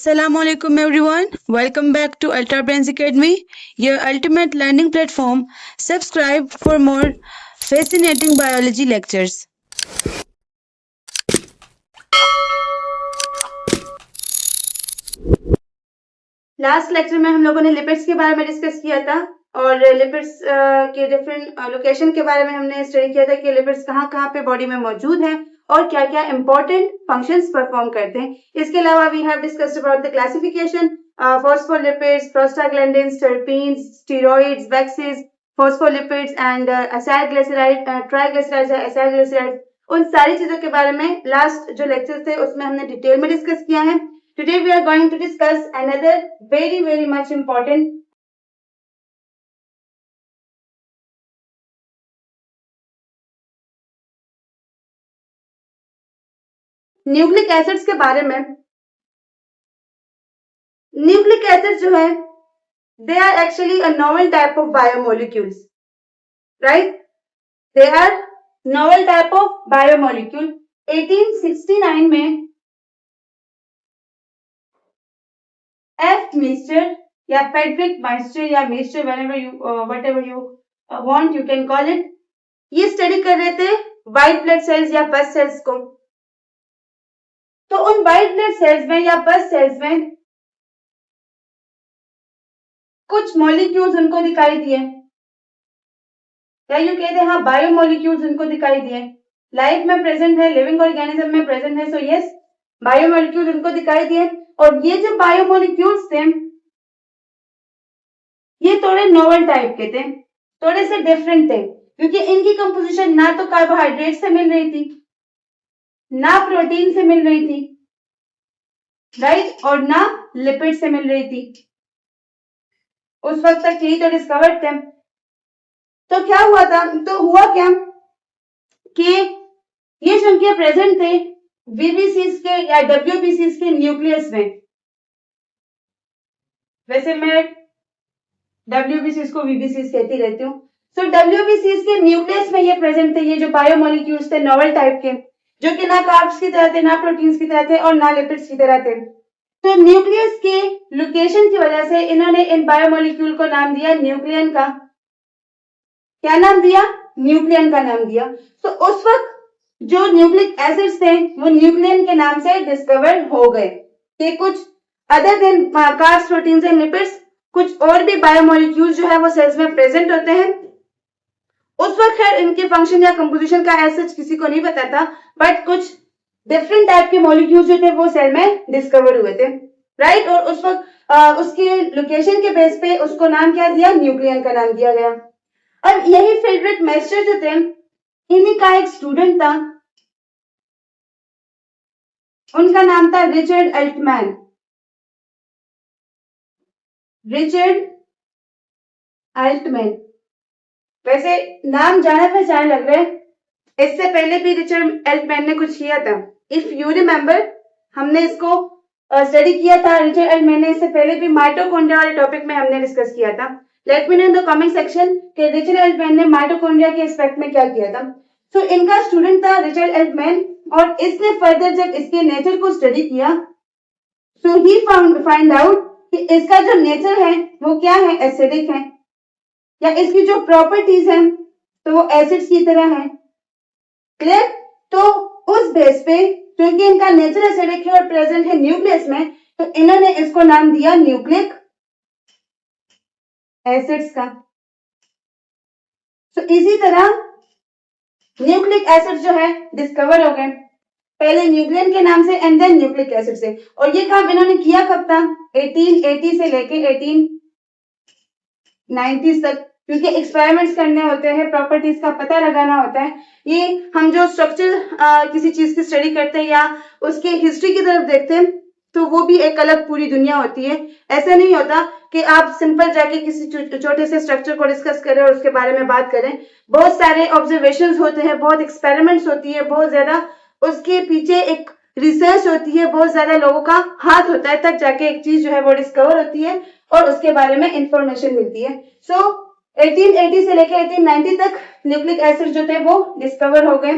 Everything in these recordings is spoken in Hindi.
Assalamualaikum everyone. Welcome back to Ultra Brains Academy, your ultimate learning platform. Subscribe for more fascinating biology lectures. Last lecture में हम लोगों ने लिपिड्स के बारे में डिस्कस किया था और लिपिड्स के डिफरेंट लोकेशन के बारे में हमने स्टडी किया था कि लिपिड्स कहाँ कहाँ पे बॉडी में मौजूद हैं और क्या क्या इंपॉर्टेंट फंक्शंस परफॉर्म करते हैं. इसके अलावा we have discussed about the classification, phospholipids, prostaglandins, terpenes, steroids, waxes, phospholipids and acylglyceride, triglycerides या एसाइलग्लिसराइड्स. उन सारी चीजों के बारे में लास्ट जो लेक्चर थे उसमें हमने डिटेल में डिस्कस किया है. Today we are going to discuss another very much important nucleic acids के बारे में. न्यूक्लिक एसिड जो है they are actually a novel type of biomolecules, right? They are novel type of biomolecule. 1869 में F. Meester या Frederick Meester या Meester, whatever you want you can call it, ये स्टडी कर रहे थे व्हाइट ब्लड सेल्स या पस सेल्स को. तो उन व्हाइट ब्लड सेल्स में या पस सेल्स में कुछ मॉलिक्यूल्स उनको दिखाई दिए या यू कहते हैं हाँ बायोमोलिक्यूल्स उनको दिखाई दिए. लाइफ में प्रेजेंट है, लिविंग ऑर्गेनिज्म में प्रेजेंट है, सो यस बायोमोलिक्यूल्स उनको दिखाई दिए. और ये जो बायोमोलिक्यूल्स थे ये थोड़े नोवेल टाइप के थे, थोड़े से डिफरेंट थे, क्योंकि इनकी कंपोजिशन ना तो कार्बोहाइड्रेट से मिल रही थी ना प्रोटीन से मिल रही थी, राइट, और ना लिपिड से मिल रही थी. उस वक्त तक यही तो डिस्कवर्ड थे. तो क्या हुआ था, तो हुआ क्या कि ये संख्या प्रेजेंट थे वीबीसीज के या डब्ल्यूबीसीज के न्यूक्लियस में. वैसे मैं डब्ल्यूबीसीज को वीबीसीज कहती रहती हूँ. सो डब्ल्यूबीसीज के न्यूक्लियस में ये प्रेजेंट थे, ये जो बायोमोलिक्यूल्स थे नोवेल टाइप के, जो कि ना कार्ब्स की तरह थे ना प्रोटीन्स की तरह थे और ना लिपिड्स की तरह थे. तो न्यूक्लियस के लोकेशन की वजह से इन्होंने इन बायोमोलिक्यूल को नाम दिया न्यूक्लियन का. क्या नाम दिया? न्यूक्लियन का नाम दिया. तो उस वक्त जो न्यूक्लिक एसिड्स थे वो न्यूक्लियन के नाम से डिस्कवर हो गए कि कुछ other than carbs, proteins and lipids कुछ और भी बायोमोलिक्यूल्स जो है वो सेल्स में प्रेजेंट होते हैं. उस वक्त खैर इनके फंक्शन या कंपोजिशन का एज किसी को नहीं पता था, बट कुछ डिफरेंट टाइप के मॉलिक्यूल्स जो थे वो सेल में डिस्कवर हुए थे, राइट. और उस वक्त उसके लोकेशन के बेस पे उसको नाम क्या दिया? न्यूक्लियन का नाम दिया गया. अब यही फ्रेडरिक मेस्टर जो थे इन्हीं का एक स्टूडेंट था, उनका नाम था रिचर्ड एल्टमैन. रिचर्ड एल्टमैन, वैसे नाम जाने पहचाने लग रहे हैं, इससे पहले भी रिचर्ड एल्टमैन ने कुछ किया था. इफ यू रिमेम्बर हमने इसको स्टडी किया था. रिचर्ड एल्टमैन ने इससे पहले भी माइटोकॉन्ड्रिया वाले टॉपिक में हमने डिस्कस किया था. Let me know in the comment section कि रिचर्ड एल्टमैन ने माइटोकॉन्ड्रिया के एस्पेक्ट में क्या किया था. सो इनका स्टूडेंट था रिचर्ड एल्टमैन और इसने फर्दर जब इसके नेचर को स्टडी किया सो ही फाइंड आउट कि इसका जो नेचर है वो क्या है? एसिडिक है, या इसकी जो प्रॉपर्टीज हैं तो वो एसिड्स की तरह है. क्लियर? तो उस बेस पे क्योंकि इनका नेचर एसिडिक है और प्रेजेंट है न्यूक्लियस में, तो इन्होंने इसको नाम दिया न्यूक्लिक एसिड्स का. तो इसी तरह न्यूक्लिक एसिड जो है डिस्कवर हो गए, पहले न्यूक्लियन के नाम से एंड देन न्यूक्लिक एसिड से. और ये काम इन्होंने किया कब था? 1880 से लेके 1890 तक, क्योंकि एक्सपेरिमेंट्स करने होते हैं, प्रॉपर्टीज का पता लगाना होता है. ये हम जो स्ट्रक्चर किसी चीज की स्टडी करते हैं या उसके हिस्ट्री की तरफ देखते हैं तो वो भी एक अलग पूरी दुनिया होती है. ऐसा नहीं होता कि आप सिंपल जाके किसी छोटे से स्ट्रक्चर को डिस्कस करें और उसके बारे में बात करें. बहुत सारे ऑब्जर्वेशंस होते हैं, बहुत एक्सपेरिमेंट्स होती है, बहुत ज्यादा उसके पीछे एक रिसर्च होती है, बहुत ज्यादा लोगों का हाथ होता है, तब जाके एक चीज जो है वो डिस्कवर होती है और उसके बारे में इंफॉर्मेशन मिलती है. सो 1880 से लेकर 1890 तक न्यूक्लिक एसिड जो थे वो डिस्कवर हो गए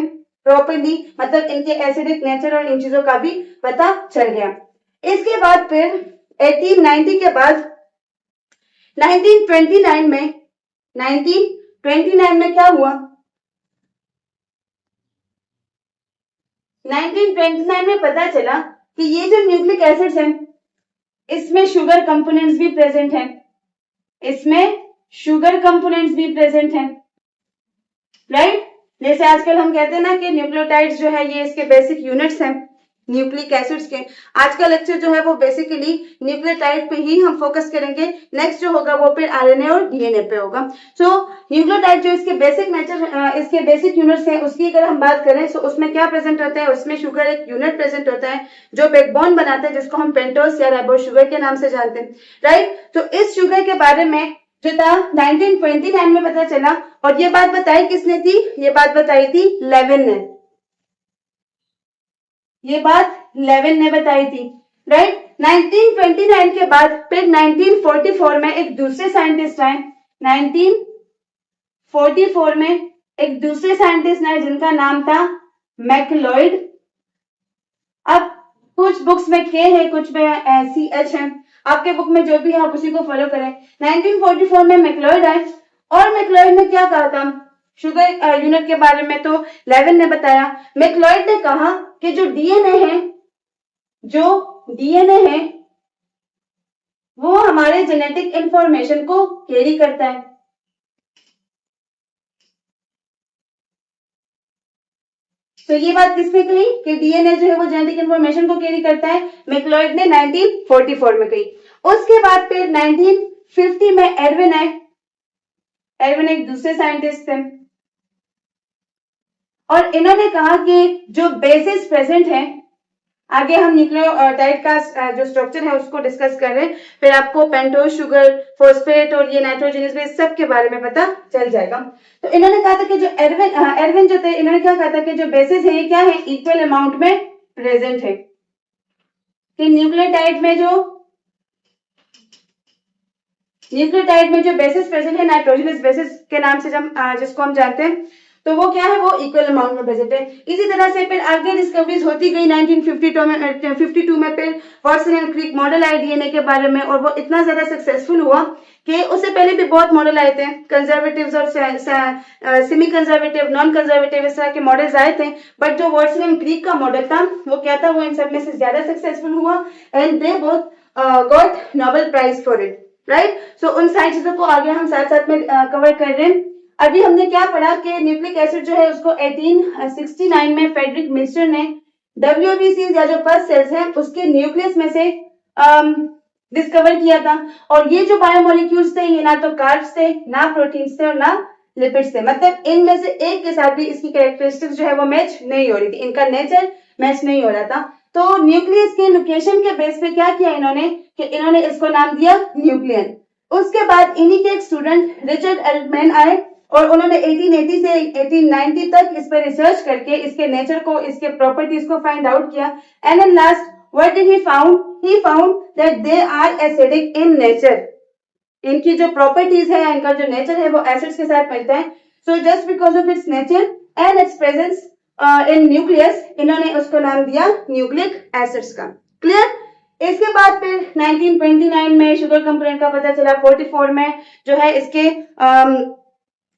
प्रॉपर्ली, मतलब इनके एसिडिक नेचर और इन चीजों का भी पता चल गया. इसके बाद फिर 1890 के बाद 1929 में क्या हुआ? 1929 में पता चला कि ये जो न्यूक्लिक एसिड्स हैं इसमें शुगर कंपोनेंट्स भी प्रेजेंट हैं, राइट? जैसे आजकल हम कहते हैं ना कि न्यूक्लियोटाइड्स जो है ये इसके बेसिक यूनिट्स हैं न्यूक्लिक एसिड्स के। आज का लेक्चर जो है वो बेसिकली न्यूक्लियोटाइड पे ही हम फोकस करेंगे। नेक्स्ट जो होगा वो फिर आरएनए और डीएनए पे होगा। सो न्यूक्लियोटाइड जो इसके बेसिक नेचर, इसके बेसिक यूनिट्स हैं, उसकी अगर हम बात करें तो उसमें क्या प्रेजेंट होता है? उसमें शुगर एक यूनिट प्रेजेंट होता है जो बैकबोन बनाता है, जिसको हम पेंटोस या राइबोस शुगर के नाम से जानते हैं, राइट? तो इस शुगर के बारे में जो था 1929 में पता चला, और ये बात बताई किसने थी? ये बात बताई थी लेविन ने। ये बात लेविन ने बताई थी, राइट? 1929 के बाद फिर 1944 में एक दूसरे साइंटिस्ट आए। 1944 में एक दूसरे साइंटिस्ट आए जिनका नाम था मैकलॉयड। अब कुछ बुक्स में के है, कुछ में CH है, आपके बुक में जो भी है आप उसी को फॉलो करें। 1944 में मैकलॉयड आए और मैकलॉयड ने क्या कहा था शुगर यूनिट के बारे में? तो लेविन ने बताया। मैकलॉयड ने कहा कि जो डीएनए है वो हमारे जेनेटिक इंफॉर्मेशन को कैरी करता है। तो ये बात किसने कही कि डीएनए जो है वो जेनेटिक इंफॉर्मेशन को कैरी करता है? मैकलॉयड ने 1944 में कही। उसके बाद फिर 1950 में एडविन आए। एडविन एक दूसरे साइंटिस्ट थे और इन्होंने कहा कि जो बेसिस प्रेजेंट है, आगे हम न्यूक्लियोटाइड का जो स्ट्रक्चर है उसको डिस्कस कर रहे हैं, फिर आपको पेंटोस शुगर, फॉस्फेट और ये नाइट्रोजनस बेस सब के बारे में पता चल जाएगा। तो इन्होंने कहा था कि जो एडविन जो थे, इन्होंने क्या कहा था कि जो बेसिस है ये क्या है? इक्वल अमाउंट में प्रेजेंट है। कि न्यूक्लियोटाइड में जो बेसिस प्रेजेंट है नाइट्रोजनस बेसिस के नाम से जिसको हम जानते हैं, तो वो क्या है? वो इक्वल अमाउंट में प्रेजेंट है। इसी तरह से फिर आगे डिस्कवरीज होती गई। 1952 में फिर वाटसन एंड क्रिक मॉडल आए डीएनए के बारे में, और वो इतना ज्यादा सक्सेसफुल हुआ कि उससे पहले भी बहुत मॉडल आए थे, कंजर्वेटिव्स और सेमी कंजर्वेटिव, नॉन कंजर्वेटिव, इस तरह के मॉडल्स आए थे। बट जो वाटसन एंड क्रिक का मॉडल था वो क्या था? वो इन सब में से ज्यादा सक्सेसफुल हुआ and they both got Nobel prize for it, right? So उन सारी चीजों को आगे हम साथ साथ में कवर कर रहे हैं। अभी हमने क्या पढ़ा कि न्यूक्लिक एसिड जो है उसको 1869 में फेडरिक मिल्सर ने WBCs या जो फर्स्ट सेल्स हैं उसके न्यूक्लियस में से डिस्कवर किया था। और ये जो बायोमोलिक्यूल्स थे ये ना तो कार्ब्स थे, ना प्रोटीन्स थे और ना लिपिड्स थे। मतलब इनमें से एक के साथ भी इसकी कैरेक्टरिस्टिक्स जो है वो मैच नहीं हो रही थी, इनका नेचर मैच नहीं हो रहा था। तो न्यूक्लियस के लोकेशन के बेस पे क्या किया इन्होंने कि इन्होंने इसको नाम दिया न्यूक्लियन। उसके बाद इन्हीं के एक स्टूडेंट रिचर्ड एल्टमैन आए और उन्होंने 1880 से 1890 तक इस पर रिसर्च करके इसके नेचर को, इसके प्रॉपर्टीज को फाइंड आउट किया। And in last what did he found? He found that they are acidic in nature. इनकी जो प्रॉपर्टीज है, इनका जो नेचर है वो एसिड्स के साथ मिलता है। So just because of its nature and it's presence in nucleus, इन्होंने उसको नाम दिया न्यूक्लिक एसिड्स का। क्लियर? इसके बाद फिर 1929 में शुगर कंपोनेंट का पता चला। 44 में जो है इसके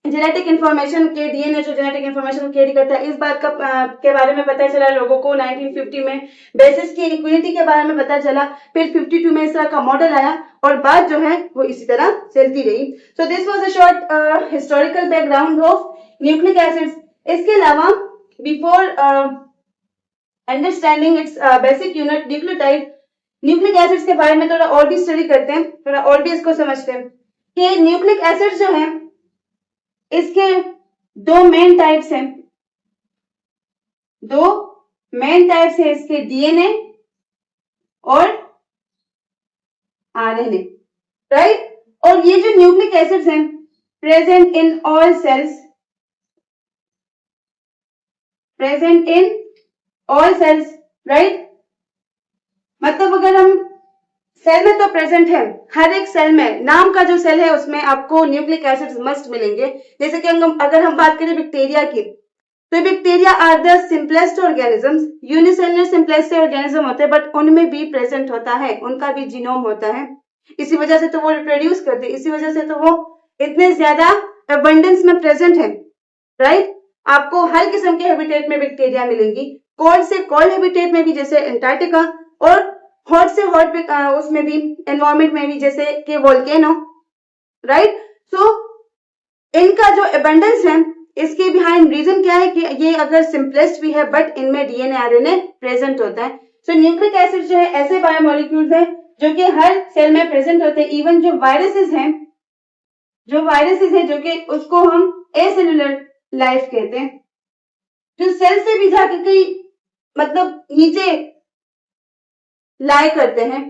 जेनेटिक इंफॉर्मेशन के डीएनए जो जेनेटिक इंफॉर्मेशन कैरी करता है, इस बात का के बारे में पता चला लोगों को। 1950 में बेसिस की इक्विलिटी के बारे में पता चला। फिर 52 में इस तरह का मॉडल आया और बात जो है वो इसी तरह चलती रही। So this was a short historical background of nucleic acids. इसके अलावा before understanding its basic unit nucleotide, nucleic acids के बारे में थोड़ा और भी स्टडी करते हैं, थोड़ा और भी इसको समझते हैं कि न्यूक्लिक एसिड्स जो हैं इसके दो मेन टाइप्स हैं। इसके डीएनए और आरएनए, राइट? और ये जो न्यूक्लिक एसिड्स हैं present in all cells, right? मतलब अगर हम सेल में तो प्रेजेंट है, हर एक सेल में, नाम का जो सेल है उसमें आपको न्यूक्लिक एसिड्स मस्ट मिलेंगे। जैसे कि अगर हम बात करें बैक्टीरिया की, तो bacteria are the simplest organisms, unicellular simplest organism होते हैं, बट उनमें भी प्रेजेंट होता है, उनका भी जीनोम होता है, इसी वजह से तो वो रिप्रोड्यूस करते हैं, इसी वजह से तो वो इतने ज्यादा अबंडेंस में प्रेजेंट है, राइट। आपको हर किस्म के हैबिटेट में बैक्टीरिया मिलेंगी, कोल्ड से कोल्ड हैबिटेट में भी जैसे एंटार्क्टिका, और हॉट से हॉट उसमें भी एनवायरमेंट में भी जैसे कि वोल्केनो, राइट। सो इनका जो एबंडेंस है, इसके बिहाइंड रीजन क्या है कि ये अगर सिंपलेस्ट भी है बट इनमें डीएनए आरएनए प्रेजेंट होता है। सो न्यूक्लिक एसिड जो है ऐसे बायोमोलिक्यूल्स हैं जो कि हर सेल में प्रेजेंट होते हैं। इवन जो वायरसेस हैं, जो कि उसको हम एसेलुलर लाइफ कहते हैं, जो सेल से भी जाके कहीं मतलब नीचे लाई करते हैं,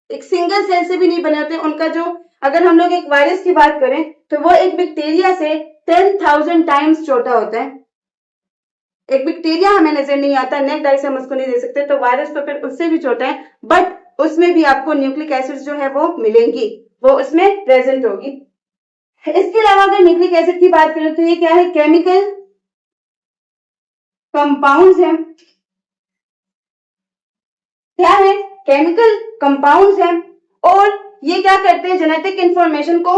एक सिंगल सेल से भी नहीं बने होते उनका। जो अगर हम लोग एक वायरस की बात करें तो वो एक बैक्टीरिया से 10,000 टाइम्स छोटा होता है। एक बैक्टीरिया हमें नजर नहीं आता, नेक डाइस हम उसको नहीं दे सकते, तो वायरस तो फिर उससे भी छोटा है, बट उसमें भी आपको न्यूक्लिक एसिड जो है वो मिलेंगी, वो उसमें प्रेजेंट होगी। इसके अलावा अगर न्यूक्लिक एसिड की बात करें तो ये क्या है, केमिकल कंपाउंड्स है। क्या है, केमिकल कंपाउंड्स है, और ये क्या करते हैं, जेनेटिक इंफॉर्मेशन को,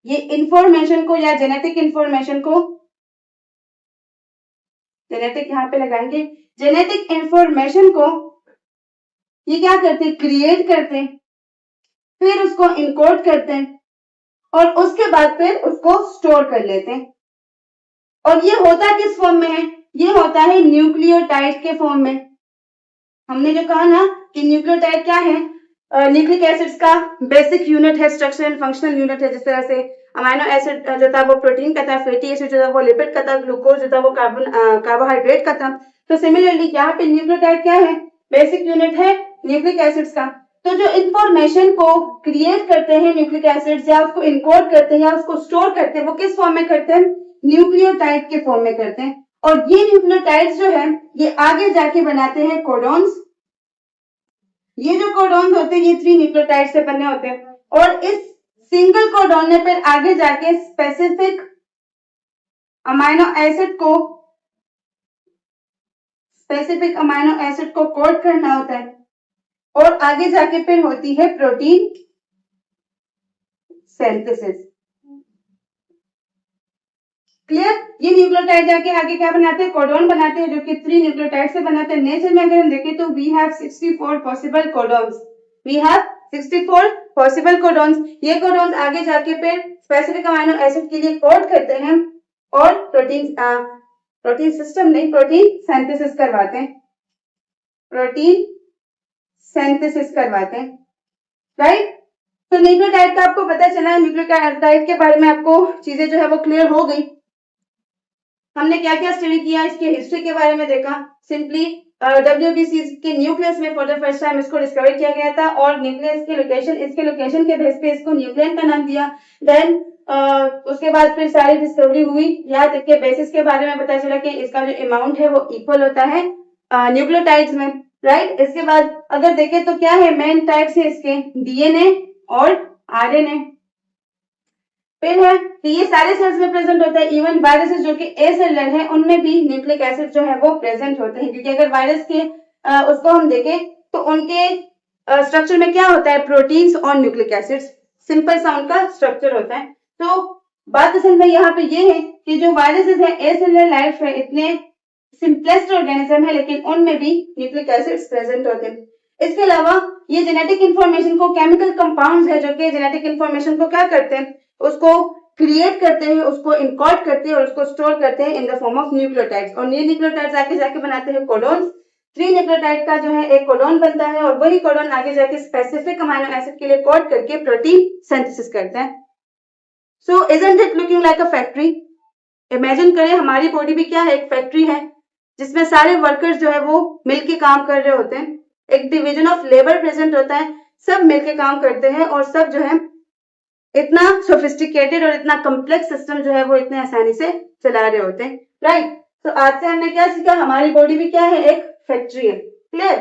ये इंफॉर्मेशन को या जेनेटिक इंफॉर्मेशन को, जेनेटिक यहां पे लगाएंगे, जेनेटिक इंफॉर्मेशन को ये क्या करते हैं, क्रिएट करते हैं, फिर उसको इनकोड करते हैं, और उसके बाद फिर उसको स्टोर कर लेते हैं। और ये होता किस फॉर्म में है, ये होता है न्यूक्लियोटाइड के फॉर्म में। हमने जो कहा ना कि न्यूक्लियोटाइड क्या है, न्यूक्लिक एसिड्स का बेसिक यूनिट है, स्ट्रक्चर एंड फंक्शनल यूनिट है। जिस तरह से अमाइनो एसिड जो था वो प्रोटीन का था, फैटी एसिड जो था वो लिपिड का था, ग्लूकोज जो था वो कार्बोहाइड्रेट का था। तो सिमिलरली यहाँ पे न्यूक्लियोटाइड क्या है, बेसिक यूनिट है न्यूक्लिक एसिड्स का। तो जो इंफॉर्मेशन को क्रिएट करते हैं न्यूक्लिक एसिड्स, या उसको इनकोड करते हैं या उसको स्टोर करते हैं, वो किस फॉर्म में करते हैं, न्यूक्लियोटाइड के फॉर्म में करते हैं। और ये न्यूक्लियोटाइड्स जो है ये आगे जाके बनाते हैं कोडॉन्स। ये जो कोडॉन्स होते हैं ये 3 न्यूक्लियोटाइड से बने होते हैं, और इस सिंगल कोडॉन ने फिर आगे जाके स्पेसिफिक अमाइनो एसिड को कोड करना होता है, और आगे जाके फिर होती है प्रोटीन सिंथेसिस। क्लियर। ये न्यूक्लियोटाइड जाके आगे क्या बनाते हैं, कोडॉन बनाते हैं, जो कि 3 न्यूक्लियोटाइड से बनाते हैं। नेचर में अगर हम देखें तो we have 64 possible codons, we have 64 possible codons. ये कोडॉन्स आगे जाके फिर स्पेसिफिक अमाइनो एसिड के लिए कोड करते हैं, और प्रोटीन सिस्टम नहीं, प्रोटीन सिंथेसिस करवाते हैं, प्रोटीन सिंथेसिस करवाते हैं, राइट। तो न्यूक्लियोटाइड का आपको पता चला, न्यूक्लियोटाइड के बारे में आपको चीजें जो है वो क्लियर हो गई। हमने क्या क्या स्टडी किया, इसके हिस्ट्री के बारे में देखा। सिंपली WBC के न्यूक्लियस में फॉर द फर्स्ट टाइम इसको डिस्कवर किया गया था, और न्यूक्लियस की लोकेशन, इसके लोकेशन के बेस पे इसको न्यूक्लियन का नाम दिया। देन उसके बाद फिर सारी डिस्कवरी हुई, यहाँ तक के बेसिस के बारे में पता चला कि इसका जो अमाउंट है वो इक्वल होता है न्यूक्लियोटाइड्स में, राइट। इसके बाद अगर देखें तो क्या है, मेन टाइप्स है इसके डीएनए और आरएनए। फिर है कि ये सारे सेल्स में प्रेजेंट होता है, इवन वायरसेस जो कि एसेलुलर है उनमें भी न्यूक्लिक एसिड जो है वो प्रेजेंट होते हैं। क्योंकि अगर वायरस के उसको हम देखें तो उनके स्ट्रक्चर में क्या होता है, प्रोटीन्स और न्यूक्लिक एसिड्स, सिंपल सा उनका स्ट्रक्चर होता है। तो बात असल में यहाँ पे ये है कि जो वायरसेस है एसेलुलर लाइफ है, इतने सिंपलेस्ट ऑर्गेनिज्म है, लेकिन उनमें भी न्यूक्लिक एसिड्स प्रेजेंट होते हैं। इसके अलावा ये जेनेटिक इंफॉर्मेशन को, केमिकल कंपाउंड्स है जो कि जेनेटिक इंफॉर्मेशन को क्या करते हैं, उसको क्रिएट करते हैं, उसको इनकोड करते हैं और उसको स्टोर करते हैं in the form of nucleotides. और ये न्यूक्लियोटाइड्स आगे जाके बनाते हैं कोडॉन्स। 3 न्यूक्लियोटाइड का जो है एक कोडॉन बनता है, और वही कोडॉन आगे जाके स्पेसिफिक अमाइनो एसिड के लिए कोड करके प्रोटीन सिंथेसिस करते हैं। सो isn't it looking like a factory. Imagine करें हमारी बॉडी भी क्या है, एक फैक्ट्री है जिसमें सारे वर्कर्स जो है वो मिलके काम कर रहे होते हैं, एक डिवीजन ऑफ लेबर प्रेजेंट होता है, सब मिलके काम करते हैं, और सब जो है इतना सोफिस्टिकेटेड और इतना कॉम्प्लेक्स सिस्टम जो है वो इतने आसानी से चला रहे होते हैं, राइट। तो आज से हमने क्या सीखा, हमारी बॉडी भी क्या है, एक फैक्ट्री है। क्लियर।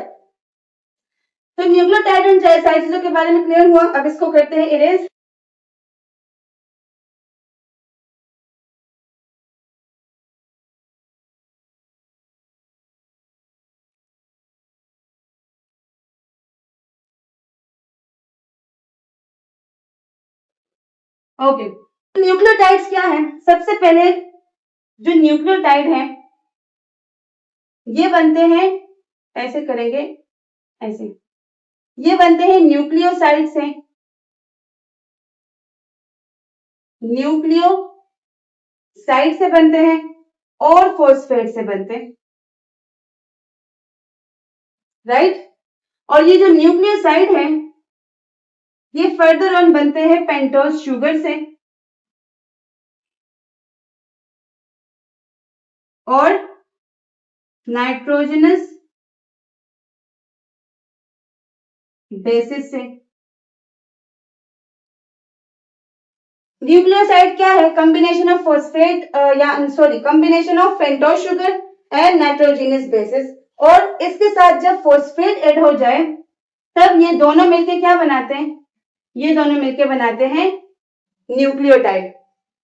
तो न्यूक्लियोटाइड एंड सारी चीजों के बारे में क्लियर हुआ। अब इसको करते हैं इरेज। ओके, न्यूक्लियोटाइड्स क्या है? सबसे पहले जो न्यूक्लियोटाइड है ये बनते हैं, ऐसे करेंगे, ऐसे, ये बनते हैं न्यूक्लियोसाइड से, न्यूक्लियोसाइड से बनते हैं और फॉस्फेट से बनते हैं, राइट। और ये जो न्यूक्लियोसाइड है ये फर्दर ऑन बनते हैं पेंटोज शुगर से और नाइट्रोजनस बेसिस से। न्यूक्लियोसाइड क्या है? Combination of phosphate combination of pentose sugar and nitrogenous bases. और इसके साथ जब फॉस्फेट ऐड हो जाए तब ये दोनों मिलके क्या बनाते हैं? ये दोनों मिलके बनाते हैं न्यूक्लियोटाइड,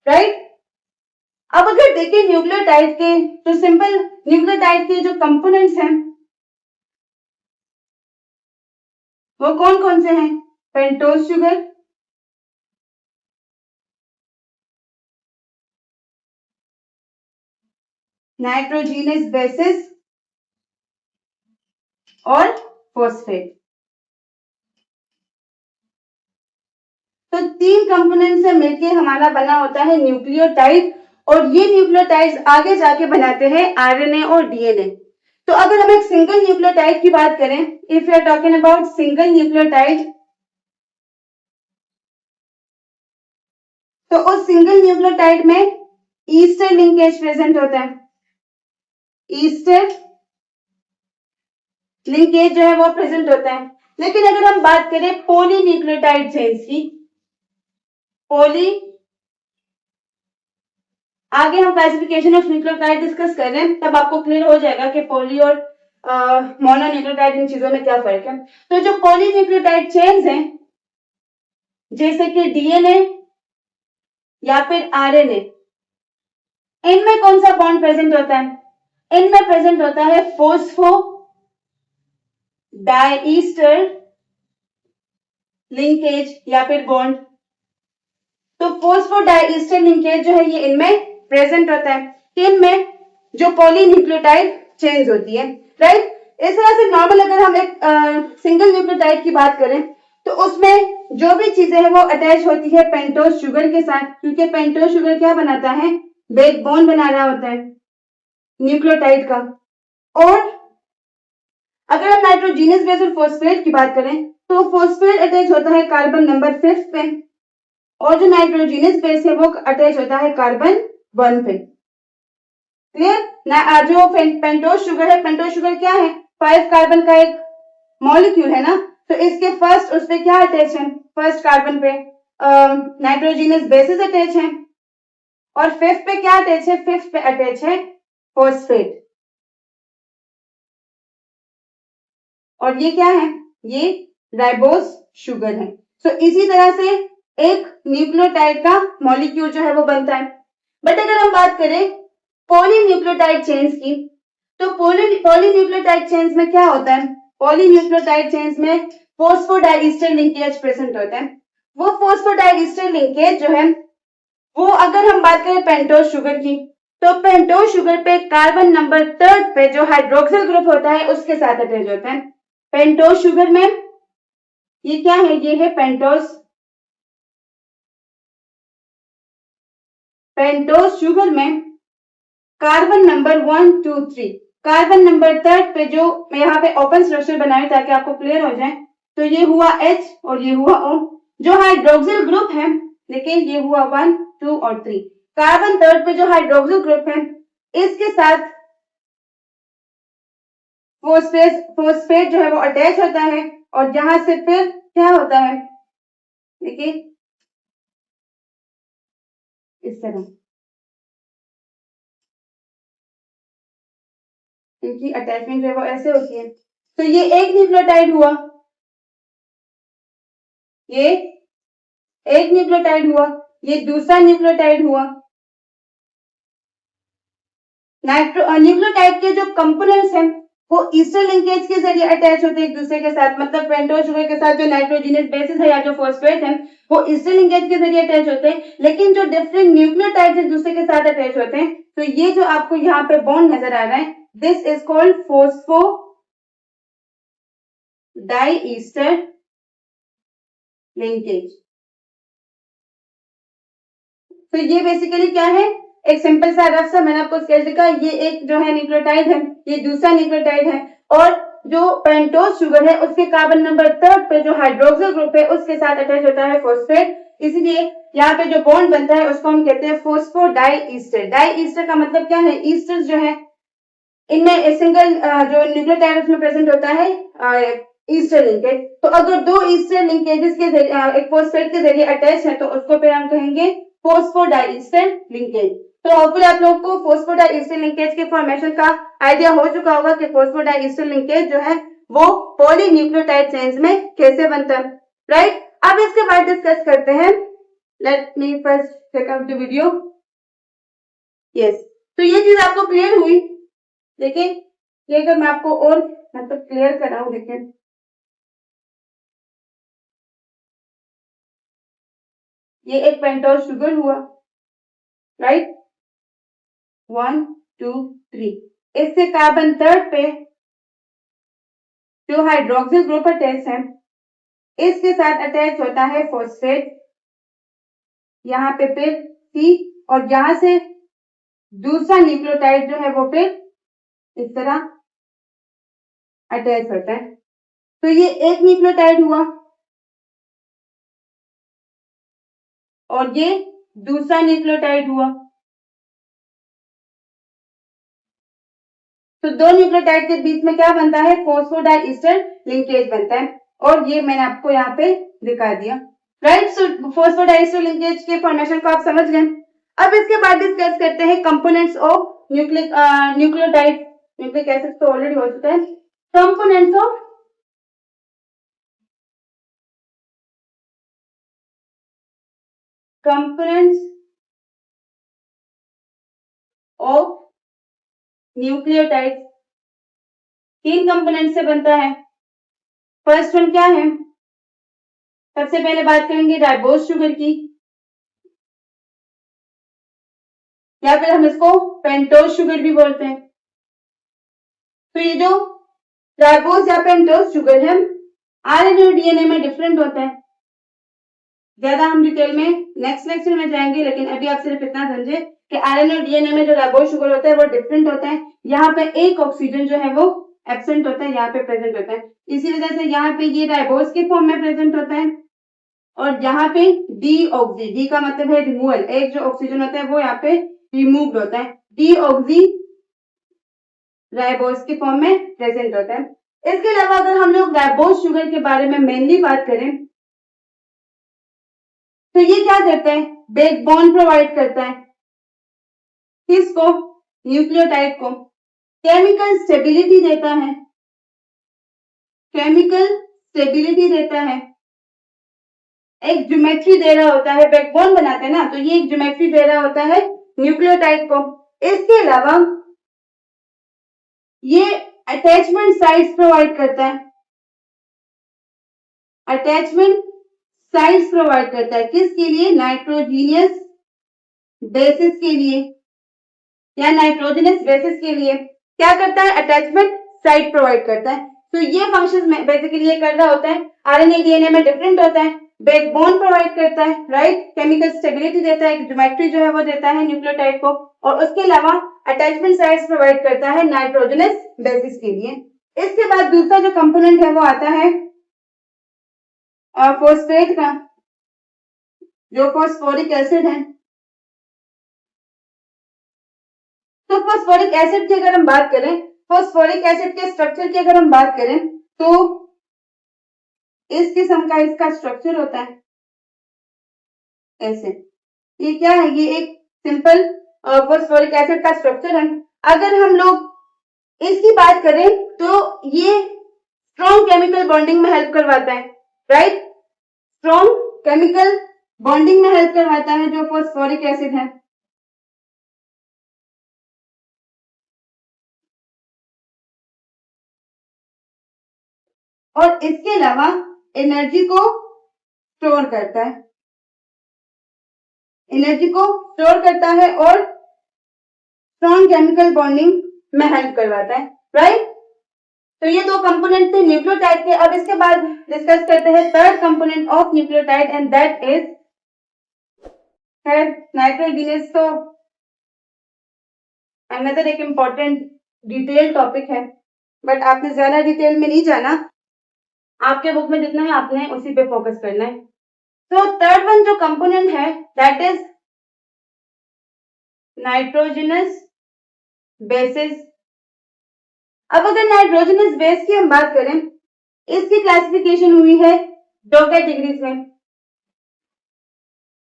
राइट। अब अगर देखें न्यूक्लियोटाइड के, तो सिंपल न्यूक्लियोटाइड के जो कंपोनेंट्स हैं वो कौन कौन से हैं? पेंटोज शुगर, नाइट्रोजनस बेसिस और फॉस्फेट। तो तीन कंपोनेंट से मिलके हमारा बना होता है न्यूक्लियोटाइड, और ये न्यूक्लियोटाइड्स आगे जाके बनाते हैं आरएनए और डीएनए। तो अगर हम एक सिंगल न्यूक्लियोटाइड की बात करें, if you are talking about single nucleotide, तो उस सिंगल न्यूक्लियोटाइड में ईस्टर लिंकेज प्रेजेंट होता है, ईस्टर लिंकेज जो है वो प्रेजेंट होता है। लेकिन अगर हम बात करें पॉली न्यूक्लियोटाइड चेन्स की, पॉली, आगे हम क्लासिफिकेशन ऑफ न्यूक्लियोटाइड डिस्कस कर रहे हैं, तब आपको क्लियर हो जाएगा कि पॉली और मोनो न्यूक्लियोटाइड इन चीजों में क्या फर्क है। तो जो पॉली न्यूक्लियोटाइड चेन्स हैं, जैसे कि डीएनए या फिर आरएनए, इनमें कौन सा बॉन्ड प्रेजेंट होता है? इनमें प्रेजेंट होता है फोस्फो डाइईस्टर लिंकेज या फिर बॉन्ड। तो फोस्फोडाइईस्टर लिंकेज जो है ये इनमें प्रेजेंट होता है, इनमें जो पॉलीन्यूक्लियोटाइड चेन्स होती है, राइट। इस तरह से नॉर्मल अगर हम एक सिंगल न्यूक्लियोटाइड की बात करें तो उसमें जो भी चीजें हैं वो अटैच होती है पेंटोज शुगर के साथ, क्योंकि पेंटोज शुगर क्या बनाता है? बैकबोन बना रहा होता है न्यूक्लियोटाइड का। और अगर हम नाइट्रोजनस बेस और फॉस्फेट की बात करें तो फॉस्फेट अटैच होता है कार्बन नंबर 5 पे, और जो नाइट्रोजनस बेस है वो अटैच होता है कार्बन 1 पे। क्लियर ना? जो पेंटोज शुगर है, पेंटोज शुगर क्या है? 5 कार्बन का एक मॉलिक्यूल है ना, तो इसके फर्स्ट उस पे क्या अटैच है? फर्स्ट कार्बन पे नाइट्रोजनस बेसिस अटैच है, और फिफ्थ पे क्या अटैच है? फिफ्थ पे अटैच है फॉस्फेट। और ये क्या है? ये राइबोज शुगर है। सो इसी तरह से एक न्यूक्लियोटाइड का मॉलिक्यूल जो है वो बनता है। बट अगर हम बात करें पॉलीन्यूक्लियोटाइड चेन्स की, तो पॉलीन्यूक्लियोटाइड चेन्स में क्या होता है? पॉलीन्यूक्लियोटाइड चेन्स में फोस्फोडाइईस्टर लिंकेज प्रेजेंट होता है। वो फोस्फोडाइईस्टर लिंकेज जो है वो, अगर हम बात करें पेंटोज शुगर की, तो पेंटोज शुगर पे कार्बन नंबर 3 पे जो हाइड्रोक्सिल ग्रुप होता है उसके साथ अटैच होता है। पेंटोज शुगर में ये क्या है? ये है पेंटोज शुगर में कार्बन नंबर 1, 2, 3, कार्बन नंबर 3 पे जो मैं यहाँ पे ओपन स्ट्रक्चर बनाई ताकि आपको क्लियर हो जाए, तो ये हुआ H और ये हुआ O, जो हाइड्रोक्सिल ग्रुप है, लेकिन ये हुआ 1, 2 और 3। कार्बन 3 पे जो हाइड्रोक्सिल ग्रुप है इसके साथ फोस्फेट जो है वो अटैच होता है, और यहां से फिर क्या होता है? देखिए इस तरह इनकी अटैचमेंट जो है वो ऐसे होती है। तो ये एक न्यूक्लियोटाइड हुआ, ये एक न्यूक्लियोटाइड हुआ, ये दूसरा न्यूक्लियोटाइड हुआ। न्यूक्लियोटाइड के जो कंपोनेंट्स हैं वो ईस्टर लिंकेज के जरिए अटैच होते हैं एक दूसरे के साथ, मतलब पेंटोज शुगर के साथ जो नाइट्रोजिनस बेसिस है या जो फॉस्फेट है वो ईस्टर लिंकेज के जरिए अटैच होते हैं। लेकिन जो डिफरेंट न्यूक्लियोटाइड्स एक दूसरे के साथ अटैच होते हैं, तो ये जो आपको यहाँ पे बॉन्ड नजर आ रहा है, this is called phospho diester linkage. तो ये बेसिकली क्या है, एक सिंपल सा रफ सा मैंने आपको स्केच दिखा, ये एक जो है न्यूक्लियोटाइड है, ये दूसरा न्यूक्लियोटाइड है, और जो पेंटोज शुगर है उसके कार्बन नंबर 3 पे जो हाइड्रोक्सिल ग्रुप है उसके साथ अटैच होता है फॉस्फेट, इसलिए यहाँ पे जो बॉन्ड बनता है उसको हम कहते हैं फॉस्फोडाइईस्टर। डाइईस्टर का मतलब क्या है, ईस्टर जो है इनमें सिंगल जो न्यूक्लियोटाइड उसमें प्रेजेंट होता है ईस्टर लिंकेज। तो अगर दो ईस्टर लिंकेजेस के जरिए एक फॉस्फेट के जरिए अटैच है तो उसको फिर हम कहेंगे फॉस्फोडाइईस्टर लिंकेज। तो होपफुली आप लोगों को फॉस्फोडाइईस्टर लिंकेज के फॉर्मेशन का आइडिया हो चुका होगा कि फॉस्फोडाइईस्टर लिंकेज जो है वो पॉलीन्यूक्लियोटाइड चेन्स में कैसे बनता है, राइट। अब इसके बाद डिस्कस करते हैं, let me first check out the video. Yes, तो ये चीज आपको क्लियर हुई। देखिए ये अगर मैं आपको और मतलब क्लियर कराऊं, देखिए ये एक पेंटोज शुगर हुआ, राइट, 1 2 3, इसके कार्बन 3 पे जो हाइड्रोक्सिल ग्रुप अटैच है इसके साथ अटैच होता है फॉस्फेट, यहाँ पे फिर सी, और यहां से दूसरा न्यूक्लियोटाइड जो है वो फिर इस तरह अटैच होता है। तो ये एक न्यूक्लियोटाइड हुआ और ये दूसरा न्यूक्लियोटाइड हुआ। तो दो न्यूक्लियोटाइड के बीच में क्या बनता है, फॉस्फोडाइईस्टर लिंकेज बनता है, और ये मैंने आपको यहाँ पे दिखा दिया, राइट। सो फॉस्फोडाइईस्टर लिंकेज के फॉर्मेशन को आप समझ गए। अब इसके बाद डिस्कस करते हैं components of nucleotide. Nucleic acid तो ऑलरेडी हो चुका है। कंपोनेंट्स ऑफ न्यूक्लियोटाइड तीन कंपोनेंट से बनता है। फर्स्ट वन क्या है, सबसे पहले बात करेंगे राइबोज शुगर की, या फिर हम इसको पेंटोज शुगर भी बोलते हैं। तो ये जो राइबोज या पेंटोज शुगर है आरएनए और डीएनए में डिफरेंट होता है। ज्यादा हम डिटेल में नेक्स्ट लेक्चर में जाएंगे, लेकिन अभी आप सिर्फ इतना समझे कि आरएनए और डीएनए में जो राइबोज शुगर होता है वो डिफरेंट होता है। यहाँ पे एक ऑक्सीजन जो है वो एब्सेंट होता है, यहाँ पे प्रेजेंट होता है। इसी वजह से यहाँ पे ये राइबोज के फॉर्म में प्रेजेंट होता है, और यहाँ पे डीऑक्सी, डी का मतलब है रिमूवल, एक जो ऑक्सीजन होता है वो यहाँ पे रिमूव्ड होता है, डीऑक्सी राइबोज के फॉर्म में प्रेजेंट होता है। इसके अलावा अगर हम लोग राइबोज शुगर के बारे में मेनली बात करें तो ये क्या करता है, बैकबोन प्रोवाइड करता है, किसको, न्यूक्लियोटाइड को, केमिकल स्टेबिलिटी देता है, केमिकल स्टेबिलिटी देता है, एक ज्योमेट्री दे रहा होता है, बैकबोन बनाते हैं ना, तो ये एक ज्योमेट्री दे रहा होता है न्यूक्लियोटाइड को। इसके अलावा ये अटैचमेंट साइट्स प्रोवाइड करता है, अटैचमेंट साइट्स प्रोवाइड करता है, किसके लिए, नाइट्रोजीनियस बेसिस के लिए या नाइट्रोजनस बेसिस के लिए क्या करता है, अटैचमेंट साइट प्रोवाइड करता है। तो ये फंक्शंस में बेसिकली ये कर रहा होता है, आरएनए डीएनए में डिफरेंट होता है, बैकबोन प्रोवाइड करता है, राइट, केमिकल स्टेबिलिटी देता है, ज्योमेट्री जो है वो देता है न्यूक्लियोटाइड को, और उसके अलावा अटैचमेंट साइट्स प्रोवाइड करता है नाइट्रोजनस बेसिस के लिए। इसके बाद दूसरा जो कंपोनेंट है वो आता है फॉस्फेट का, जो फॉस्फोरिक एसिड है। तो फॉस्फोरिक एसिड की अगर हम बात करें, फॉस्फोरिक एसिड के स्ट्रक्चर की अगर हम बात करें तो इस किस्म का इसका स्ट्रक्चर होता है ऐसे। ये क्या है, ये एक सिंपल फॉस्फोरिक एसिड का स्ट्रक्चर है। अगर हम लोग इसकी बात करें तो ये स्ट्रॉन्ग केमिकल बॉन्डिंग में हेल्प करवाता है, राइट, स्ट्रॉन्ग केमिकल बॉन्डिंग में हेल्प करवाता है जो फॉस्फोरिक एसिड है। और इसके अलावा एनर्जी को स्टोर करता है, एनर्जी को स्टोर करता है और स्ट्रॉन्ग केमिकल बॉन्डिंग में हेल्प करवाता है, राइट। तो ये दो कंपोनेंट थे न्यूक्लियोटाइड के। अब इसके बाद डिस्कस करते हैं third component of nucleotide and that is nitrogenous. तो अनदर एक इम्पॉर्टेंट डिटेल टॉपिक है, बट आपने ज्यादा डिटेल में नहीं जाना, आपके बुक में जितना है आपने उसी पे फोकस करना है। तो थर्ड वन जो कंपोनेंट है दैट इज नाइट्रोजनस बेसिस। अब अगर नाइट्रोजनस बेस की हम बात करें, इसकी क्लासिफिकेशन हुई है दो कैटेगरीज में।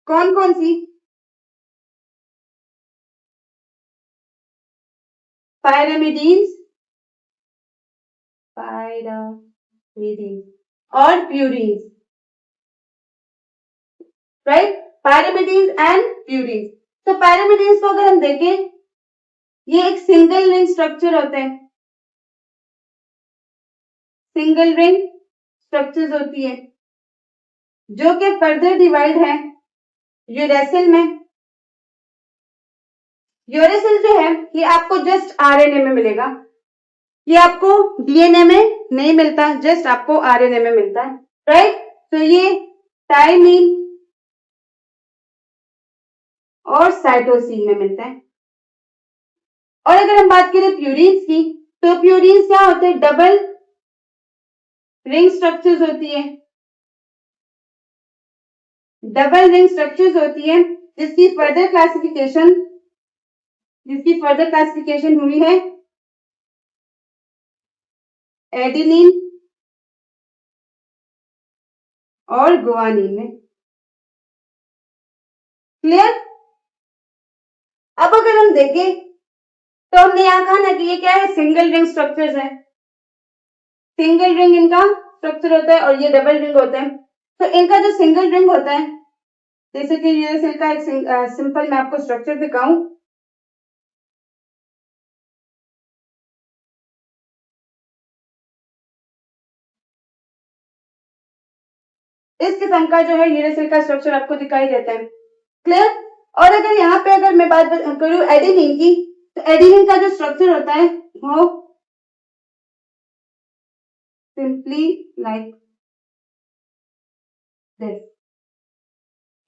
कौन कौन सी? पायरामिडीन्स, पायरामिडीन्स और purines, right. Pyrimidines and purines. तो पायरामिडीन्स को अगर हम देखें, ये एक सिंगल रिंग स्ट्रक्चर होते हैं, सिंगल रिंग स्ट्रक्चर्स होती है जो कि फर्दर डिवाइड है यूरेसिल में। यूरेसिल जो है ये आपको जस्ट आरएनए में मिलेगा, ये आपको डीएनए में नहीं मिलता, जस्ट आपको आरएनए में मिलता है, राइट। तो ये थायमीन और साइटोसिन में मिलता है। और अगर हम बात करें प्यूरीन्स की, तो प्यूरीन्स क्या होते हैं? डबल रिंग स्ट्रक्चर्स होती है, डबल रिंग स्ट्रक्चर्स होती है जिसकी फर्दर क्लासिफिकेशन हुई है एडेनिन और गुआनिन में। क्लियर? अब अगर हम देखें तो हमने यहां कहा ना कि ये क्या है? सिंगल रिंग स्ट्रक्चर्स है, सिंगल रिंग इनका स्ट्रक्चर होता है और ये डबल रिंग होता है। तो इनका जो सिंगल रिंग होता है, जैसे कि यूरेसिल का एक सिंपल मैं आपको स्ट्रक्चर दिखाऊं, इस किस्म का जो है यूरेसिल का स्ट्रक्चर आपको दिखाई देता है। क्लियर? और अगर यहाँ पे अगर मैं बात करूं एडेनिन की, तो एडेनिन का जो स्ट्रक्चर होता है वो सिंपली लाइक दिस,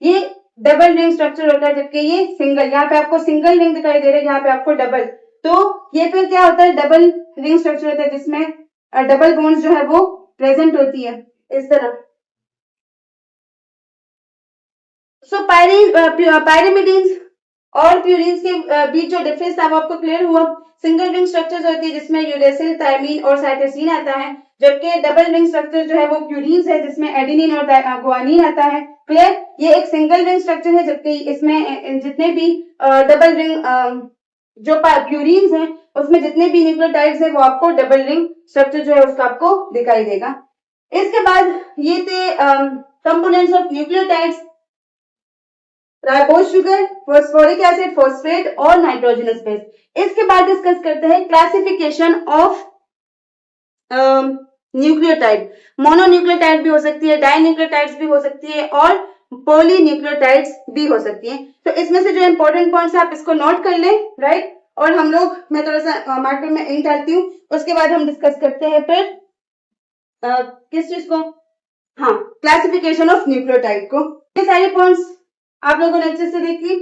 ये डबल रिंग स्ट्रक्चर होता है, जबकि ये सिंगल, यहाँ पे आपको सिंगल रिंग दिखाई दे रहा है, यहाँ पे आपको डबल। तो ये फिर क्या होता है? डबल रिंग स्ट्रक्चर होता है जिसमें डबल बॉन्ड्स जो है वो प्रेजेंट होती है इस तरह। सो पायरिमिडीन्स और प्यूरिन्स के बीच जो डिफरेंस था वो आपको क्लियर हुआ। सिंगल रिंग स्ट्रक्चर्स होती है जिसमें यूरेसिल, थायमीन और साइटोसिन आता है, जबकि डबल रिंग स्ट्रक्चर जो है वो प्यूरिन्स है जिसमें एडेनिन और गुआनिन आता है। क्लियर? ये एक सिंगल रिंग स्ट्रक्चर है, जबकि इसमें जितने भी डबल रिंग जो प्यूरिन्स हैं उसमें जितने भी न्यूक्लियोटाइड्स है वो आपको डबल रिंग स्ट्रक्चर जो है उसका आपको दिखाई देगा। इसके बाद ये थे components of nucleotides, ribose sugar, phosphoric acid, phosphate और नाइट्रोजनस बेस। इसके बाद डिस्कस करते हैं क्लासिफिकेशन ऑफ न्यूक्लियोटाइड। मोनोन्यूक्लियोटाइड भी हो सकती है, डाइन्यूक्लियोटाइड्स भी हो सकती है और पॉलीन्यूक्लियोटाइड्स भी हो सकती है। तो इसमें से जो इंपॉर्टेंट पॉइंट्स है आप इसको नोट कर लें, राइट। और हम लोग, मैं थोड़ा सा मार्कर में इंक डालती हूँ, उसके बाद हम डिस्कस करते हैं फिर किस चीज को, हाँ, क्लासिफिकेशन ऑफ न्यूक्लियोटाइड को। ये सारे पॉइंट्स आप लोगों ने अच्छे से देख ली।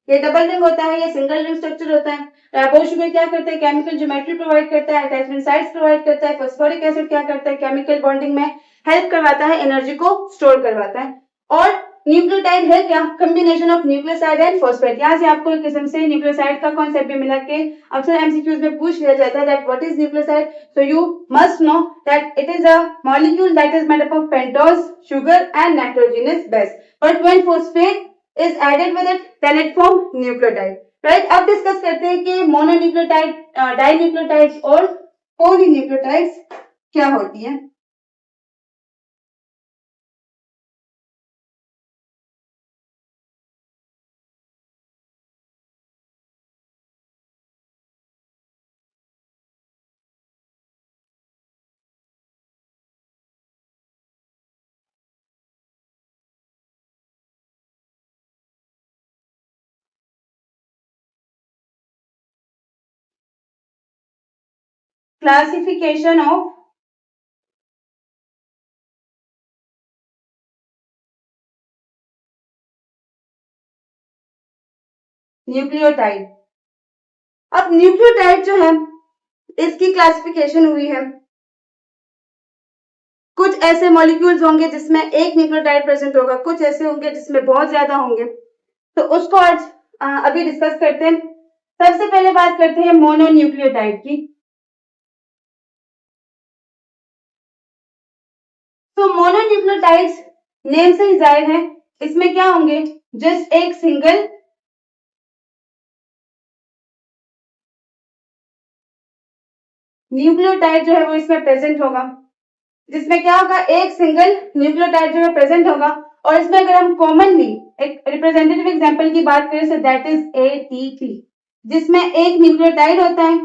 ये डबल रिंग होता है, ये सिंगल रिंग स्ट्रक्चर होता है। राइबोज शुगर क्या करता है? केमिकल ज्योमेट्री प्रोवाइड करता है, अटैचमेंट साइट्स प्रोवाइड करता है। फॉस्फोरिक एसिड क्या करता है? केमिकल बॉन्डिंग में हेल्प करवाता है, एनर्जी को स्टोर करवाता है। और न्यूक्लियोटाइड है क्या? Combination of nucleoside and phosphate. यहाँ से आपको एक किस्म से न्यूक्लियोसाइड का कॉन्सेप्ट भी मिला के अक्सर एमसीक्यूज में पूछ लिया जाता है that what is nucleoside. So you must know that it is a molecule that is made up of pentose, sugar and nitrogenous base. But when phosphate is added with it, then it form nucleotide. Right? अब डिस्कस करते हैं कि मोनोन्यूक्लियोटाइड, डाइन्यूक्लियोटाइड्स और पॉलीन्यूक्लियोटाइड्स क्या होती है। Classification of nucleotide. अब न्यूक्लियोटाइड जो है इसकी क्लासिफिकेशन हुई है, कुछ ऐसे मॉलिक्यूल्स होंगे जिसमें एक न्यूक्लियोटाइड प्रेजेंट होगा, कुछ ऐसे होंगे जिसमें बहुत ज्यादा होंगे, तो उसको आज अभी डिस्कस करते हैं। सबसे पहले बात करते हैं मोनोन्यूक्लियोटाइड की। तो मोनोन्यूक्लियोटाइड्स नेम से ही जाहिर है इसमें क्या होंगे, जस्ट एक सिंगल न्यूक्लियोटाइड जो है वो इसमें प्रेजेंट होगा, जिसमें क्या होगा, एक सिंगल न्यूक्लियोटाइड जो है प्रेजेंट होगा। और इसमें अगर हम कॉमनली एक रिप्रेजेंटेटिव एग्जांपल की बात करें तो दैट इज एटीपी, जिसमें एक न्यूक्लियोटाइड होता है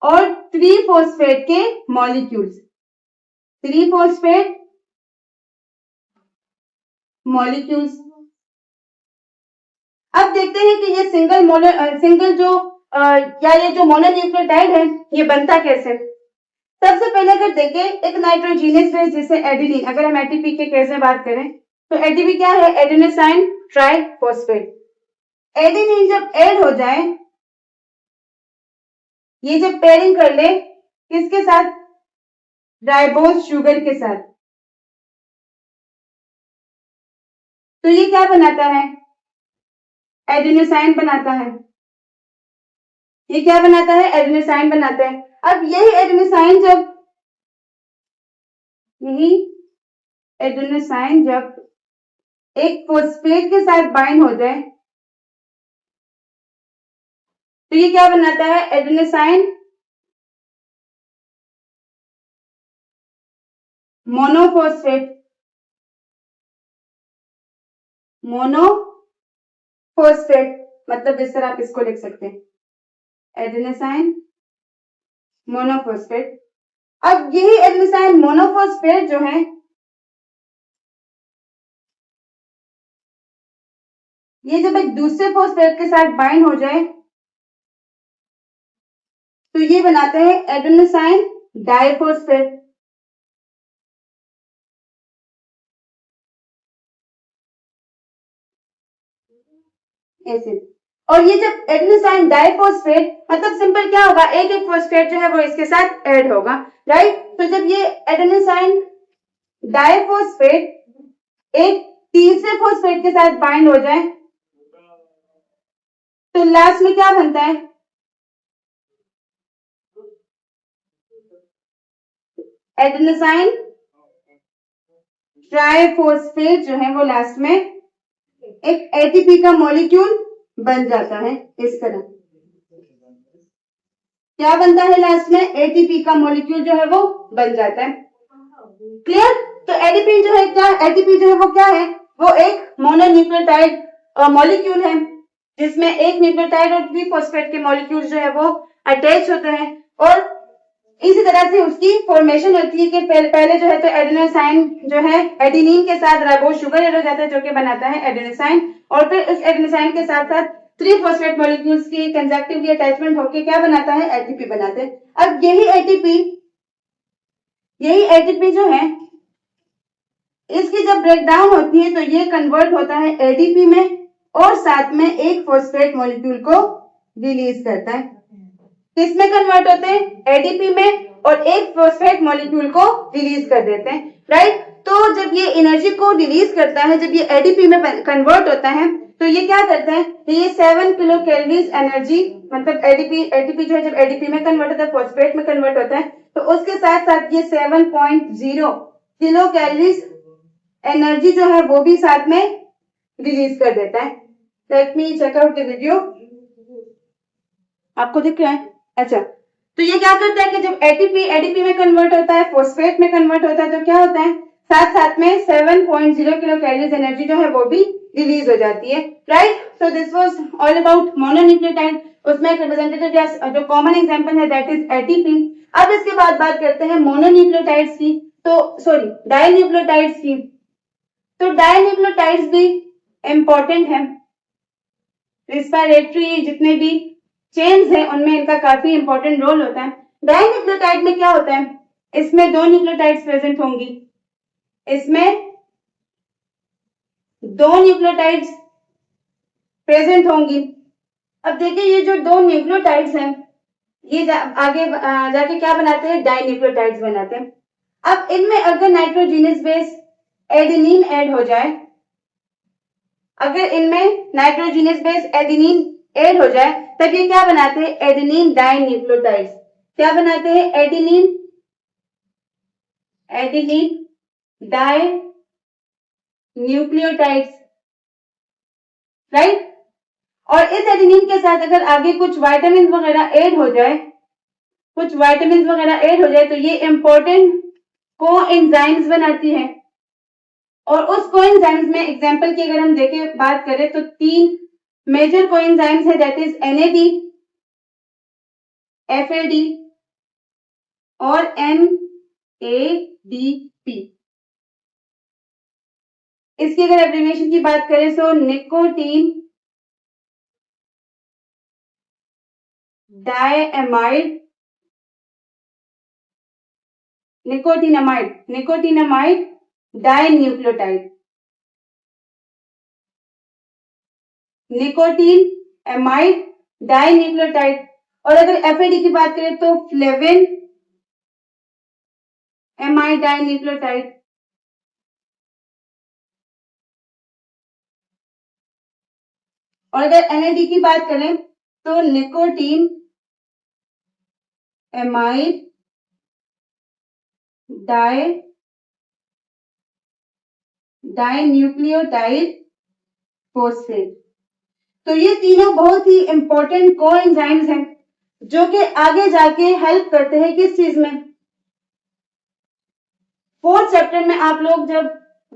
और 3-फॉस्फेट के मॉलिक्यूल्स, 3-फॉस्फेट मॉलिक्यूल्स। अब देखते हैं कि ये सिंगल जो या ये जो मोनोन्यूक्लियोटाइड है ये बनता कैसे। सबसे पहले अगर देखें एक नाइट्रोजीनियस बेस जिसे एडिनिन, अगर हम एटीपी के केस में बात करें तो एटीपी क्या है, एडेनोसाइन ट्राइफॉस्फेट। एडिनिन जब ऐड हो जाए, ये जब पेयरिंग कर ले किसके साथ, राइबोज शुगर के साथ, तो ये क्या बनाता है, एडेनोसाइन बनाता है। ये क्या बनाता है, एडेनोसाइन बनाता है। अब यही एडेनोसाइन जब एक फॉस्फेट के साथ बाइंड हो जाए तो ये क्या बनाता है, एडेनोसाइन मोनोफॉस्फेट। मतलब इस तरह आप इसको लिख सकते हैं, एडेनोसाइन मोनोफॉस्फेट। अब यही एडेनोसाइन मोनोफॉस्फेट जो है ये जब एक दूसरे फॉस्फेट के साथ बाइंड हो जाए तो ये बनाते हैं एडेनोसाइन डाइफॉस्फेट। ऐसे, और ये जब एडेनोसाइन डाइफॉस्फेट मतलब सिंपल क्या होगा, एक एक फॉस्फेट जो है वो इसके साथ ऐड होगा, राइट। तो जब ये एडेनोसाइन डाइफॉस्फेट एक तीसरे फॉस्फेट के साथ बाइंड हो जाए तो लास्ट में क्या बनता है, एडेनोसाइन ट्राइफॉस्फेट जो है वो लास्ट में एक एटीपी का मॉलिक्यूल बन जाता है। इस तरह क्या बनता है, लास्ट में एटीपी का मॉलिक्यूल जो है वो बन जाता है। क्लियर। तो एटीपी जो है क्या, एटीपी जो है वो क्या है, वो एक मोनोन्यूक्लियोटाइड मॉलिक्यूल है जिसमें एक न्यूक्लियोटाइड और 3-फॉस्फेट के मॉलिक्यूल जो है वो अटैच होते हैं और इसी तरह से उसकी फॉर्मेशन होती है कि पहले जो है तो एडेनोसाइन जो है एडिनिन के साथ राइबोज शुगर ऐड हो जाता है जो कि बनाता है एडेनोसाइन, और फिर उस एडेनोसाइन के साथ साथ 3-फॉस्फेट मॉलिक्यूल्स की कंजक्टिवली अटैचमेंट होकर क्या बनाता है, एटीपी बनाते हैं। अब यही एटीपी जो है इसकी जब ब्रेकडाउन होती है तो ये कन्वर्ट होता है एडीपी में और साथ में एक फॉस्फेट मॉलिक्यूल को रिलीज करता है। किसमें कन्वर्ट होते हैं, एडीपी में, और एक फॉस्फेट मॉलिक्यूल को रिलीज कर देते हैं, राइट। तो जब ये एनर्जी को रिलीज करता है, जब ये एडीपी में कन्वर्ट होता है तो ये क्या करता है, ये 7 किलो कैलोरीज एनर्जी, मतलब एटीपी जो है जब एडीपी में कन्वर्ट होता है, फॉस्फेट में कन्वर्ट होता है, तो उसके साथ साथ ये 7.0 किलो कैलोरीज एनर्जी जो है वो भी साथ में रिलीज कर देता है। Let me check out the video, आपको दिख रहा है, अच्छा। तो ये क्या करता है कि जब एडीपी में कन्वर्ट होता है, फॉस्फेट में कन्वर्ट होता है, तो क्या होता है, साथ साथ में 7.0 किलो कैलोरीज एनर्जी जो है वो भी रिलीज हो जाती है, right. So this was all about mononucleotide. उसमें एक रिप्रेजेंटेटिव या जो कॉमन एग्जांपल है दैट इज एटीपी। अब इसके बाद बात करते हैं मोनोन्यूक्लियोटाइड्स की, तो सॉरी डाइन्यूक्लियोटाइड्स की। तो डाइन्यूक्लियोटाइड्स भी इंपॉर्टेंट है, रेस्पिरेटरी जितने भी चेन्स है उनमें इनका काफी इंपॉर्टेंट रोल होता है। डाइन्यूक्लियोटाइड में क्या होता है, इसमें दो न्यूक्लियोटाइड्स प्रेजेंट होंगी, इसमें दो न्यूक्लियोटाइड्स प्रेजेंट होंगी। अब देखिए ये जो दो न्यूक्लियोटाइड्स हैं ये आगे जाके क्या बनाते हैं, डाइन्यूक्लियोटाइड्स बनाते हैं। अब इनमें अगर नाइट्रोजीनस बेस एडेनिन ऐड हो जाए, अगर इनमें नाइट्रोजीनस बेस एडेनिन ऐड हो जाए तब ये क्या बनाते हैं, एडेनिन डाइन्यूक्लियोटाइड्स। क्या बनाते हैं, एडेनिन डाई न्यूक्लियोटाइड्स, राइट। और इस एडेनिन के साथ अगर आगे कुछ विटामिन वगैरह ऐड हो जाए, तो ये इंपॉर्टेंट कोएंजाइम्स बनाती है। और उस कोएंजाइम्स में एग्जांपल की अगर हम देखें बात करें तो तीन मेजर कोएंजाइम्स है, दैट इज NAD, FAD और NADP। इसकी अगर एब्रिविएशन की बात करें तो nicotine diamide, nicotinamide dinucleotide, nicotine amide dinucleotide. और अगर FAD की बात करें तो फ्लेविन एमाइड डाइन्यूक्लियोटाइड। और अगर NAD की बात करें तो निकोटीन एमाइड डाइन्यूक्लियोटाइड फोस्फेट। तो ये तीनों बहुत ही इंपॉर्टेंट कोएंजाइम्स हैं जो कि आगे जाके हेल्प करते हैं किस चीज में, फोर्थ चैप्टर में आप लोग जब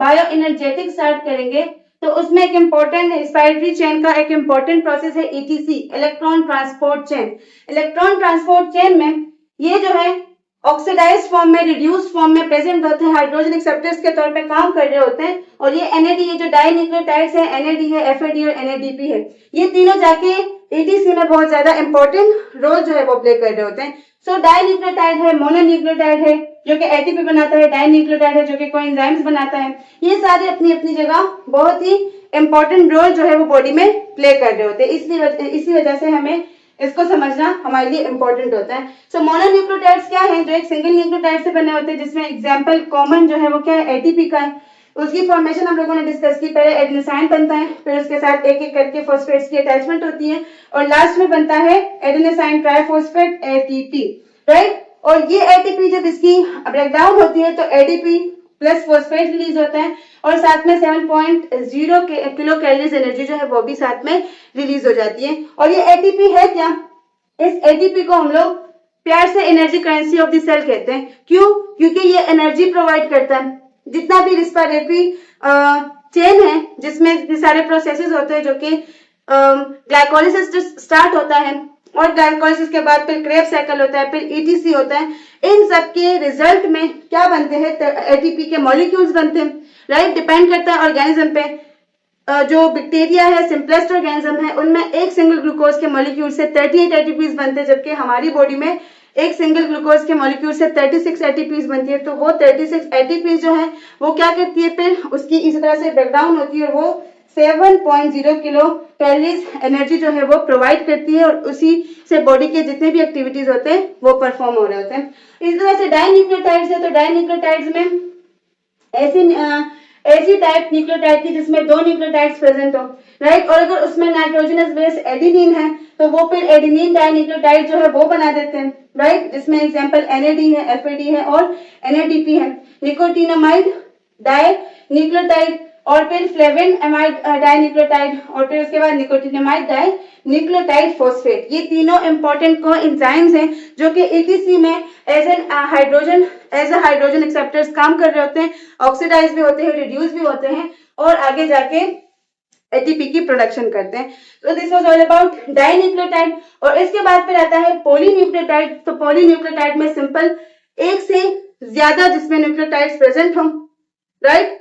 बायो एनर्जेटिक स्टार्ट करेंगे तो उसमें एक इंपॉर्टेंट रेस्पिरेटरी चेन का एक इंपॉर्टेंट प्रोसेस है ETC, electron transport chain. Electron transport chain में ये जो है ऑक्सीडाइज्ड फॉर्म में, रिड्यूस्ड फॉर्म में प्रेजेंट होते हैं, हाइड्रोजन एक्सेप्टर्स के तौर पे काम कर रहे होते हैं। और ये NAD, ये जो डाइन्यूक्लियोटाइड्स है, NAD है, FAD और NADP है, ये तीनों जाके ETC में बहुत ज्यादा इंपॉर्टेंट रोल जो है वो प्ले कर रहे होते हैं। सो डाइन्यूक्लियोटाइड है, मोनोन्यूक्लियोटाइड है जो कि ATP बनाता है, डाइन्यूक्लियोटाइड है जो कि कोएंजाइम्स बनाता है। ये सारे अपनी अपनी जगह बहुत ही इंपॉर्टेंट रोल जो है वो बॉडी में प्ले कर रहे होते हैं। इसी वजह से हमें इसको समझना हमारे लिए इंपॉर्टेंट होता है। सो मोनोन्यूक्लियोटाइड्स क्या है, जो एक सिंगल न्यूक्लियोटाइड से बने होते हैं, जिसमें एग्जांपल कॉमन जो है वो क्या है, ATP का है। उसकी फॉर्मेशन हम लोगों ने डिस्कस की, पहले एडेनोसाइन बनता है, फिर उसके साथ एक एक करके फॉस्फेट्स की अटैचमेंट होती है और लास्ट में बनता है एडेनोसाइन ट्राइफॉस्फेट ATP, राइट। और ये ATP जब इसकी ब्रेकडाउन होती है तो ADP प्लस फॉस्फेट रिलीज होता है और साथ में 7.0 किलो कैलोरीज एनर्जी जो है वो भी साथ में रिलीज हो जाती है। और ये ATP है क्या, इस ATP को हम लोग प्यार से energy currency of the cell कहते हैं। क्यों, क्योंकि ये एनर्जी प्रोवाइड करता है। जितना भी रिस्पिरेटरी चेन है जिसमें सारे प्रोसेसेस होते हैं, जो कि ग्लाइकोलाइसिस स्टार्ट होता है और ग्लाइकोलाइसिस के बाद फिर क्रेब साइकिल होता है, फिर ETC होता है, इन सब के रिजल्ट में क्या बनते हैं, ATP के मॉलिक्यूल्स बनते हैं, राइट। डिपेंड करता है ऑर्गेनिज्म पे। जो बैक्टीरिया है, सिंपलेस्ट ऑर्गेनिज्म है, उनमें एक सिंगल ग्लूकोज के मॉलिक्यूल से 38 ATPs बनते हैं, जबकि हमारी बॉडी में एक सिंगल ग्लूकोज के मॉलिक्यूल से 36 ATPs बनती है। तो वो 36 ATPs जो है वो क्या करती है, फिर उसकी इस तरह से ब्रेकडाउन होती है और वो 7.0 किलो कैलोरीज एनर्जी जो है वो प्रोवाइड करती है और उसी से बॉडी के जितने भी एक्टिविटीज होते हैं वो परफॉर्म हो रहे होते हैं। इस तरह से डाइन्यूक्लियोटाइड्स है, तो डाइन्यूक्लियोटाइड्स में ऐसी टाइप न्यूक्लियोटाइड की जिसमें दो न्यूक्लियोटाइड्स प्रेजेंट हो, राइट। और अगर उसमें नाइट्रोजनस बेस एडेनिन है तो वो फिर एडेनिन डाइन्यूक्लियोटाइड जो है वो बना देते हैं, राइट। जिसमें एग्जांपल NAD है, FAD है और NADP है। निकोटीनामाइड डाइन्यूक्लियोटाइड और फिर फ्लेविन एमाइड डाइन्यूक्लियोटाइड और फिर उसके बाद निकोटीनामाइड डाइन्यूक्लियोटाइड फोस्फेट। ये तीनों इंपॉर्टेंट कोएंजाइम्स हैं जो कि ETC में एज अ हाइड्रोजन एक्सेप्टर्स काम कर रहे होते हैं, ऑक्सीडाइज भी होते हैं, रिड्यूस भी होते हैं और आगे जाके ATP की प्रोडक्शन करते हैं। तो this was all about dinucleotide. और इसके बाद फिर आता है पॉलीन्यूक्लियोटाइड। तो पॉलीन्यूक्लियोटाइड में सिंपल एक से ज्यादा जिसमें न्यूक्लियोटाइड्स प्रेजेंट हों, राइट,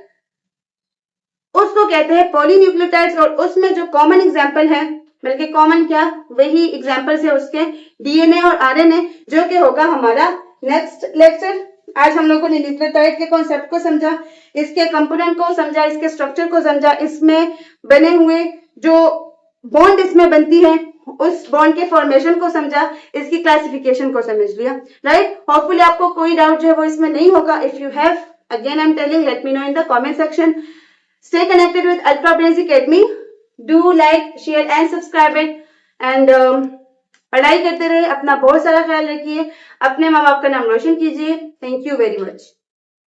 उसको कहते हैं पॉलीन्यूक्लियोटाइड्स। और उसमें जो कॉमन एग्जांपल है बल्कि कॉमन क्या, वही एग्जाम्पल्स है उसके, डीएनए और आरएनए, जो कि होगा हमारा नेक्स्ट लेक्चर। आज हम लोगों ने न्यूक्लियोटाइड के कॉन्सेप्ट को समझा, इसके कंपोनेंट को समझा, इसके स्ट्रक्चर को समझा, इसमें बने हुए जो बॉन्ड इसमें बनती है उस बॉन्ड के फॉर्मेशन को समझा, इसकी क्लासिफिकेशन को समझ लिया, राइट। होपफुली आपको कोई डाउट जो है वो इसमें नहीं होगा। If you have, again I am telling, let me know in the comment section. Stay connected with ultra brains academy, do like, share and subscribe it, and पढ़ाई करते रहे, अपना बहुत सारा ख्याल रखिए, अपने माँ बाप का नाम रोशन कीजिए। Thank you very much.